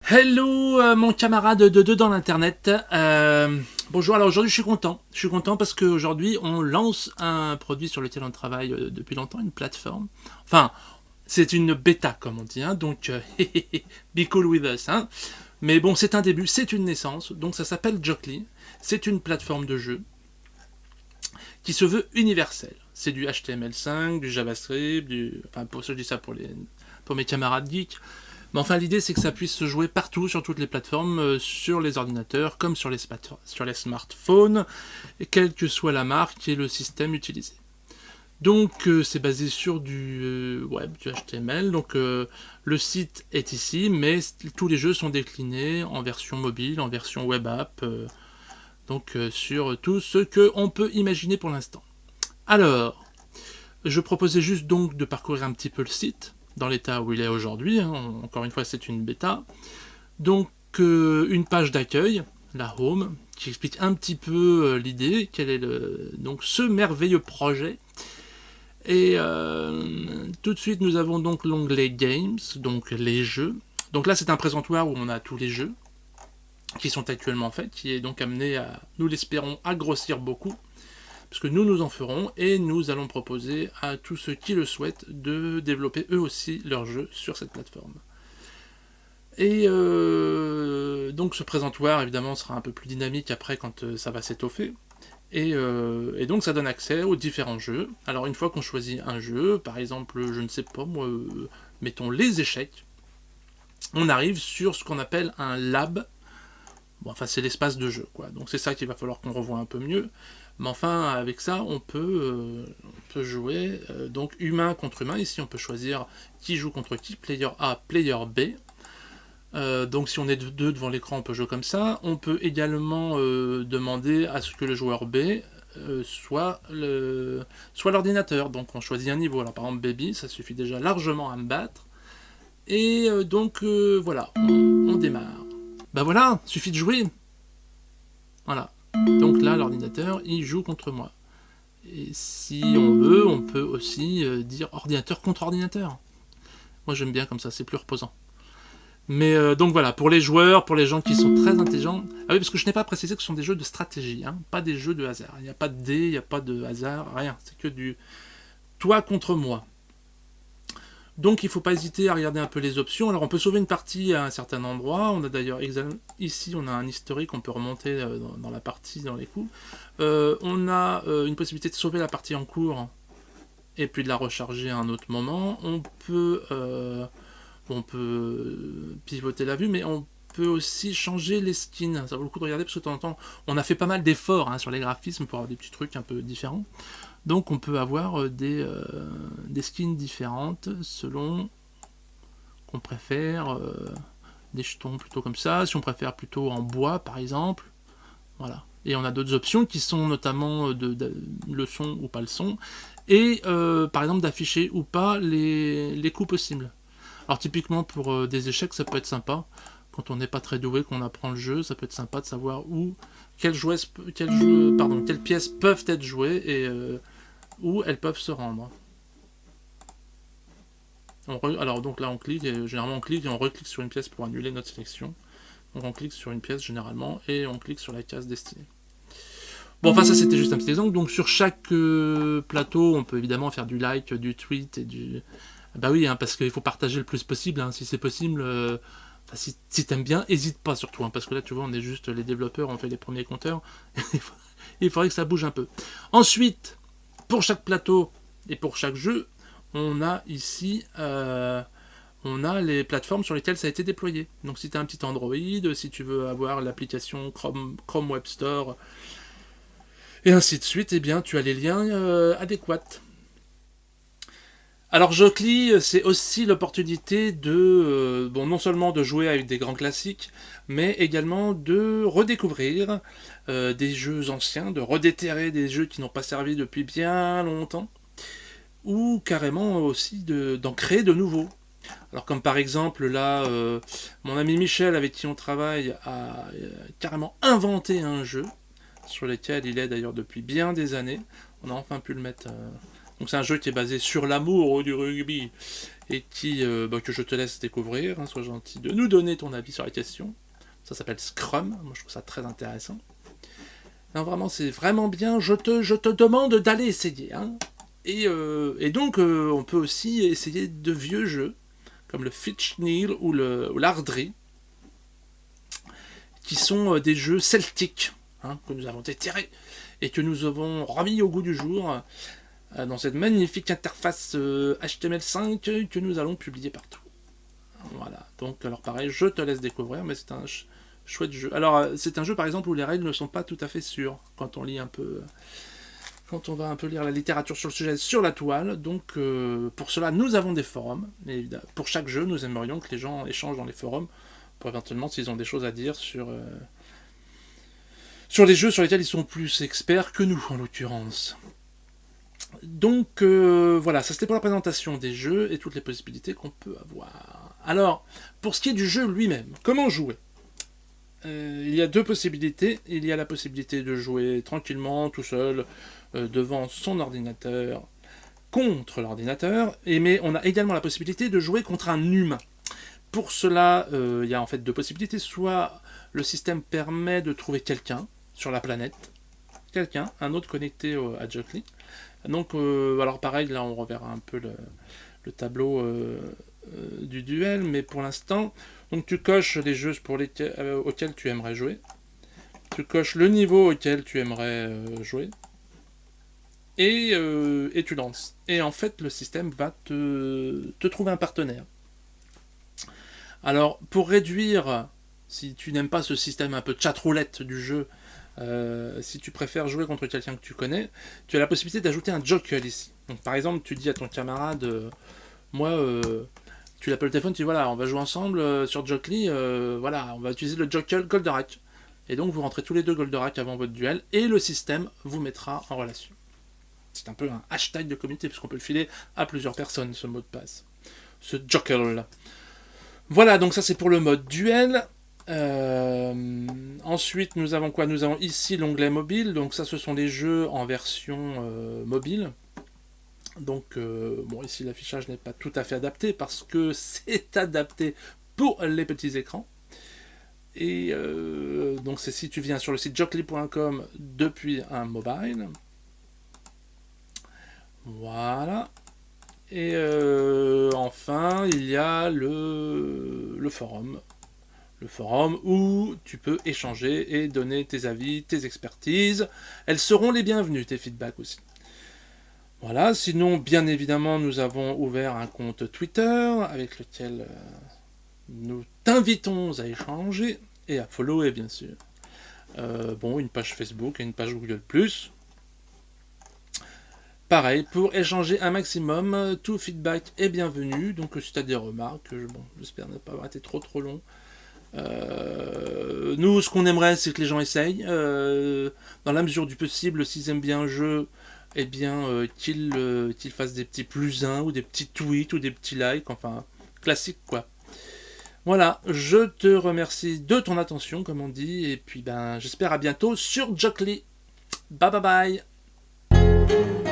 Hello mon camarade de deux dans l'internet. Bonjour, alors aujourd'hui je suis content. Je suis content parce qu'aujourd'hui on lance un produit sur lequel on travaille depuis longtemps, une plateforme. Enfin, c'est une bêta comme on dit, hein, donc be cool with us. Hein. Mais bon, c'est un début, c'est une naissance, donc ça s'appelle Jokly. C'est une plateforme de jeu qui se veut universelle. C'est du HTML5, du JavaScript, enfin pour ça je dis ça pour mes camarades geeks. Mais enfin, l'idée, c'est que ça puisse se jouer partout, sur toutes les plateformes, sur les ordinateurs, comme sur les smartphones, et quelle que soit la marque et le système utilisé. Donc, c'est basé sur du web, du HTML. Donc, le site est ici, mais tous les jeux sont déclinés en version mobile, en version web app, sur tout ce qu'on peut imaginer pour l'instant. Alors, je proposais juste donc de parcourir un petit peu le site, dans l'état où il est aujourd'hui, hein. Encore une fois c'est une bêta. Donc une page d'accueil, la home, qui explique un petit peu l'idée, quel est donc ce merveilleux projet. Et tout de suite nous avons donc l'onglet Games, donc les jeux. Donc là c'est un présentoir où on a tous les jeux qui sont actuellement faits, qui est donc amené à, nous l'espérons, à grossir beaucoup, parce que nous en ferons, et nous allons proposer à tous ceux qui le souhaitent de développer eux aussi leurs jeux sur cette plateforme. Et donc ce présentoir évidemment sera un peu plus dynamique après quand ça va s'étoffer. Et donc ça donne accès aux différents jeux. Alors une fois qu'on choisit un jeu, par exemple, je ne sais pas moi, mettons les échecs, on arrive sur ce qu'on appelle un lab. Bon, enfin c'est l'espace de jeu, quoi. Donc c'est ça qu'il va falloir qu'on revoie un peu mieux. Mais enfin, avec ça, on peut jouer donc humain contre humain. Ici, on peut choisir qui joue contre qui, player A, player B. Donc si on est deux devant l'écran, on peut jouer comme ça. On peut également demander à ce que le joueur B soit l'ordinateur. Donc on choisit un niveau. Alors par exemple, Baby, ça suffit déjà largement à me battre. Et voilà, on démarre. Bah voilà, suffit de jouer. Voilà. Donc là, l'ordinateur, il joue contre moi. Et si on veut, on peut aussi dire ordinateur contre ordinateur. Moi, j'aime bien comme ça, c'est plus reposant. Mais donc voilà, pour les joueurs, pour les gens qui sont très intelligents. Ah oui, parce que je n'ai pas précisé que ce sont des jeux de stratégie, hein, pas des jeux de hasard. Il n'y a pas de dés, il n'y a pas de hasard, rien. C'est que du toi contre moi. Donc il ne faut pas hésiter à regarder un peu les options. Alors on peut sauver une partie à un certain endroit. On a d'ailleurs ici on a un historique, on peut remonter dans la partie, dans les coups. On a une possibilité de sauver la partie en cours et puis de la recharger à un autre moment. On peut pivoter la vue, mais on peut aussi changer les skins. Ça vaut le coup de regarder parce que de temps en temps, on a fait pas mal d'efforts sur les graphismes pour avoir des petits trucs un peu différents. Donc on peut avoir des skins différentes selon qu'on préfère des jetons plutôt comme ça, si on préfère plutôt en bois par exemple. Voilà. Et on a d'autres options qui sont notamment le son ou pas le son, et par exemple d'afficher ou pas les coups possibles. Alors typiquement pour des échecs ça peut être sympa, quand on n'est pas très doué, qu'on apprend le jeu, ça peut être sympa de savoir quelles pièces peuvent être jouées et où elles peuvent se rendre. Alors donc là on clique, et généralement on clique et on reclique sur une pièce pour annuler notre sélection. Donc on clique sur une pièce généralement et on clique sur la case destinée. Bon, enfin ça c'était juste un petit exemple. Donc sur chaque plateau on peut évidemment faire du like, du tweet et du... Bah oui, hein, parce qu'il faut partager le plus possible, hein, si c'est possible. Si t'aimes bien, hésite pas surtout, hein, parce que là tu vois on est juste les développeurs, on fait les premiers compteurs. Il faudrait que ça bouge un peu. Ensuite, pour chaque plateau et pour chaque jeu, on a ici on a les plateformes sur lesquelles ça a été déployé. Donc si tu as un petit Android, si tu veux avoir l'application Chrome Web Store, et ainsi de suite, eh bien tu as les liens adéquats. Alors Jokly, c'est aussi l'opportunité de, non seulement de jouer avec des grands classiques, mais également de redécouvrir des jeux anciens, de redéterrer des jeux qui n'ont pas servi depuis bien longtemps, ou carrément aussi d'en créer de nouveaux. Alors comme par exemple là, mon ami Michel avec qui on travaille a carrément inventé un jeu, sur lequel il est d'ailleurs depuis bien des années. On a enfin pu le mettre Donc c'est un jeu qui est basé sur l'amour du rugby et que je te laisse découvrir. Hein, sois gentil de nous donner ton avis sur la question. Ça s'appelle Scrum. Moi je trouve ça très intéressant. Non, vraiment, c'est vraiment bien. Je te demande d'aller essayer. Hein. Et donc, on peut aussi essayer de vieux jeux, comme le Fichnil ou l'Ardri, qui sont des jeux celtiques, hein, que nous avons déterrés et que nous avons remis au goût du jour dans cette magnifique interface HTML5 que nous allons publier partout. Voilà. Donc, alors pareil, je te laisse découvrir, mais c'est un chouette jeu. Alors, c'est un jeu, par exemple, où les règles ne sont pas tout à fait sûres quand on lit un peu... quand on va un peu lire la littérature sur le sujet sur la toile. Donc, pour cela, nous avons des forums. Et pour chaque jeu, nous aimerions que les gens échangent dans les forums pour éventuellement, s'ils ont des choses à dire sur les jeux sur lesquels ils sont plus experts que nous, en l'occurrence. Donc, voilà, ça c'était pour la présentation des jeux et toutes les possibilités qu'on peut avoir. Alors, pour ce qui est du jeu lui-même, comment jouer ? Il y a deux possibilités. Il y a la possibilité de jouer tranquillement, tout seul, devant son ordinateur, contre l'ordinateur, mais on a également la possibilité de jouer contre un humain. Pour cela, il y a en fait deux possibilités. Soit le système permet de trouver quelqu'un sur la planète, un autre connecté à Jocly. Donc, alors pareil, là on reverra un peu le tableau du duel, mais pour l'instant, donc tu coches les jeux auxquels tu aimerais jouer, tu coches le niveau auquel tu aimerais jouer, et tu lances. Et en fait, le système va te trouver un partenaire. Alors, pour réduire, si tu n'aimes pas ce système un peu chat-roulette du jeu, si tu préfères jouer contre quelqu'un que tu connais, tu as la possibilité d'ajouter un jockey ici. Donc, par exemple, tu dis à ton camarade, moi, tu l'appelles au téléphone, tu dis voilà, on va jouer ensemble sur Jocly, voilà, on va utiliser le jockey Goldorak. Et donc, vous rentrez tous les deux Goldorak avant votre duel, et le système vous mettra en relation. C'est un peu un hashtag de communauté, puisqu'on peut le filer à plusieurs personnes, ce mot de passe. Ce jockey-là. Voilà, donc ça c'est pour le mode duel. Ensuite, nous avons quoi ? Nous avons ici l'onglet mobile. Donc ça, ce sont les jeux en version mobile. Donc, bon, ici l'affichage n'est pas tout à fait adapté parce que c'est adapté pour les petits écrans. Et donc c'est si tu viens sur le site jocly.com depuis un mobile. Voilà. Et enfin, il y a le forum. Le forum où tu peux échanger et donner tes avis, tes expertises. Elles seront les bienvenues, tes feedbacks aussi. Voilà, sinon, bien évidemment, nous avons ouvert un compte Twitter avec lequel nous t'invitons à échanger et à follower, bien sûr. Bon, une page Facebook et une page Google+. Pareil, pour échanger un maximum, tout feedback est bienvenu. Donc, si tu as des remarques, bon, j'espère ne pas avoir été trop long. Nous, ce qu'on aimerait, c'est que les gens essayent. Dans la mesure du possible, s'ils aiment bien un jeu, eh bien, qu'ils fassent des petits plus 1 ou des petits tweets ou des petits likes, enfin, classique quoi. Voilà, je te remercie de ton attention, comme on dit, et puis ben, j'espère à bientôt sur Jocly. Bye bye bye.